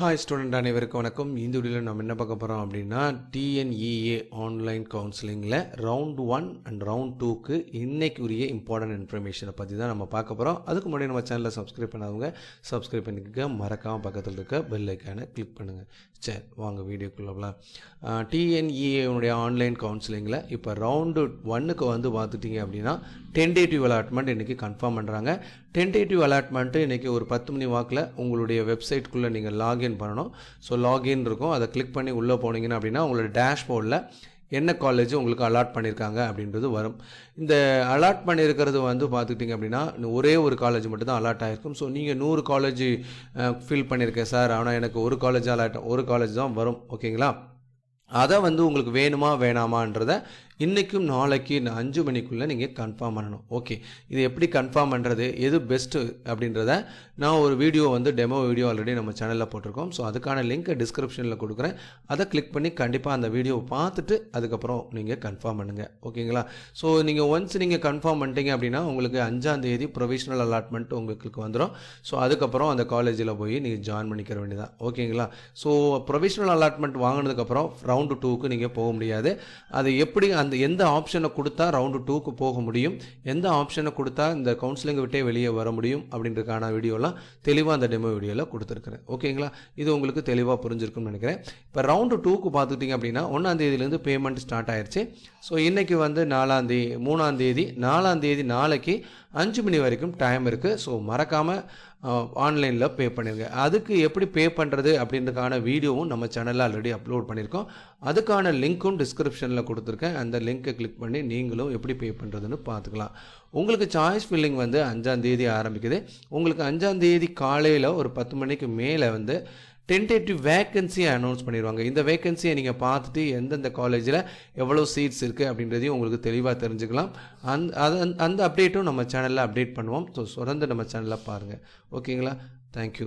Hi student அனைவருக்கும் வணக்கம். இந்த வீடியோவில் நம்ம என்ன பார்க்க போகிறோம் அப்படின்னா TNEA ஆன்லைன் கவுன்சிலிங்கில் ரவுண்ட் 1 அண்ட் ரவுண்ட் 2க்கு இன்றைக்குரிய இம்பார்ட்டன்ட் இன்ஃபர்மேஷனை பற்றி தான் நம்ம பார்க்க போகிறோம். அதுக்கு முன்னாடி நம்ம சேனலை சப்ஸ்கிரைப் பண்ணாதவங்க சப்ஸ்கிரைப் பண்ணிக்க, மறக்காமல் பக்கத்தில் இருக்க பெல் ஐக்கானை கிளிக் பண்ணுங்கள். சரி, வாங்க வீடியோக்குள்ள போகலாம். TNEA ஆன்லைன் கவுன்சிலிங்கில் இப்போ ரவுண்டு 1க்கு வந்து பார்த்துட்டிங்க அப்படின்னா டென்டேட்டிவ் அலாட்மெண்ட் இன்றைக்கி கன்ஃபார்ம் பண்ணுறாங்க. டென்டேட்டிவ் அலாட்மெண்ட்டு இன்றைக்கி ஒரு 10 மணி வாக்கில் உங்களுடைய வெப்சைட்குள்ளே நீங்கள் லாகின் பண்ணணும். ஸோ லாகின் இருக்கும், அதை கிளிக் பண்ணி உள்ளே போனீங்கன்னா அப்படின்னா உங்களோட டேஷ்போர்டில் என்ன காலேஜ் உங்களுக்கு அலாட் பண்ணியிருக்காங்க அப்படின்றது வரும். இந்த அலாட் பண்ணியிருக்கிறது வந்து பார்த்துக்கிட்டிங்க அப்படின்னா ஒரே ஒரு காலேஜ் மட்டும் தான் அலாட் ஆகிருக்கும். ஸோ நீங்கள் 100 காலேஜ் ஃபில் பண்ணியிருக்கேன் சார், ஆனால் எனக்கு ஒரு காலேஜ் தான் வரும். ஓகேங்களா? அதை வந்து உங்களுக்கு வேணுமா வேணாமான்றதை இன்றைக்கும் நாளைக்கு 5 மணிக்குள்ளே நீங்கள் கன்ஃபார்ம் பண்ணணும். ஓகே, இது எப்படி கன்ஃபார்ம் பண்ணுறது, எது பெஸ்ட்டு அப்படின்றத நான் ஒரு வீடியோ வந்து டெமோ வீடியோ ஆல்ரெடி நம்ம சேனலில் போட்டிருக்கோம். ஸோ அதுக்கான லிங்க்கை டிஸ்கிரிப்ஷனில் கொடுக்குறேன். அதை கிளிக் பண்ணி கண்டிப்பாக அந்த வீடியோவை பார்த்துட்டு அதுக்கப்புறம் நீங்கள் கன்ஃபார்ம் பண்ணுங்கள். ஓகேங்களா? ஸோ நீங்கள் ஒன்ஸ் நீங்கள் கன்ஃபார்ம் பண்ணிட்டீங்க அப்படின்னா உங்களுக்கு 5ஆம் தேதி ப்ரொவிஷனல் அலாட்மெண்ட் உங்களுக்கு வந்துடும். ஸோ அதுக்கப்புறம் அந்த காலேஜில் போய் நீங்கள் ஜாயின் பண்ணிக்கிற வேண்டியதான். ஓகேங்களா? ஸோ ப்ரொவிஷனல் அலாட்மெண்ட் வாங்கினதுக்கப்புறம் ரவுண்டு 2க்கு நீங்கள் போக முடியாது. அது எப்படி எந்த ஆப்ஷனை கொடுத்தா ரவுண்டு 2க்கு போக முடியும், எந்த ஆப்ஷனை கொடுத்தா இந்த கவுன்சிலிங்கை விட்டே வெளியே வர முடியும் அப்படின்றதுக்கான வீடியோலாம் தெளிவாக அந்த டெமோ வீடியோவில் கொடுத்துருக்குறேன். ஓகேங்களா? இது உங்களுக்கு தெளிவாக புரிஞ்சிருக்கும்னு நினைக்கிறேன். இப்போ ரவுண்டு 2க்கு பார்த்துக்கிட்டிங்க அப்படின்னா 1ஆம் தேதியிலேருந்து பேமெண்ட் ஸ்டார்ட் ஆயிடுச்சு. ஸோ இன்றைக்கி வந்து 3ஆம் தேதி நாளைக்கு 5 மணி வரைக்கும் டைம் இருக்குது. ஸோ மறக்காமல் ஆன்லைனில் பே பண்ணிடுங்க. அதுக்கு எப்படி பே பண்ணுறது அப்படின்றதுக்கான வீடியோவும் நம்ம சேனலில் ஆல்ரெடி அப்லோட் பண்ணியிருக்கோம். அதுக்கான லிங்க்கும் டிஸ்கிரிப்ஷனில் கொடுத்துருக்கேன். அந்த லிங்க்கை கிளிக் பண்ணி நீங்களும் எப்படி பே பண்ணுறதுன்னு பார்த்துக்கலாம். உங்களுக்கு சாய்ஸ் ஃபில்லிங் வந்து 5ஆம் தேதி ஆரம்பிக்குது. உங்களுக்கு 5ஆம் தேதி காலையில் ஒரு 10 மணிக்கு மேலே வந்து டென்டேட்டிவ் வேக்கன்சியை அனௌன்ஸ் பண்ணிடுவாங்க. இந்த வேக்கன்சியை நீங்கள் பார்த்துட்டு எந்தெந்த காலேஜில் எவ்வளோ சீட்ஸ் இருக்குது அப்படின்றதையும் உங்களுக்கு தெளிவாக தெரிஞ்சுக்கலாம். அந்த அப்டேட்டும் நம்ம சேனலில் அப்டேட் பண்ணுவோம். ஸோ தொடர்ந்து நம்ம சேனலில் பாருங்கள். ஓகேங்களா? தேங்க்யூ.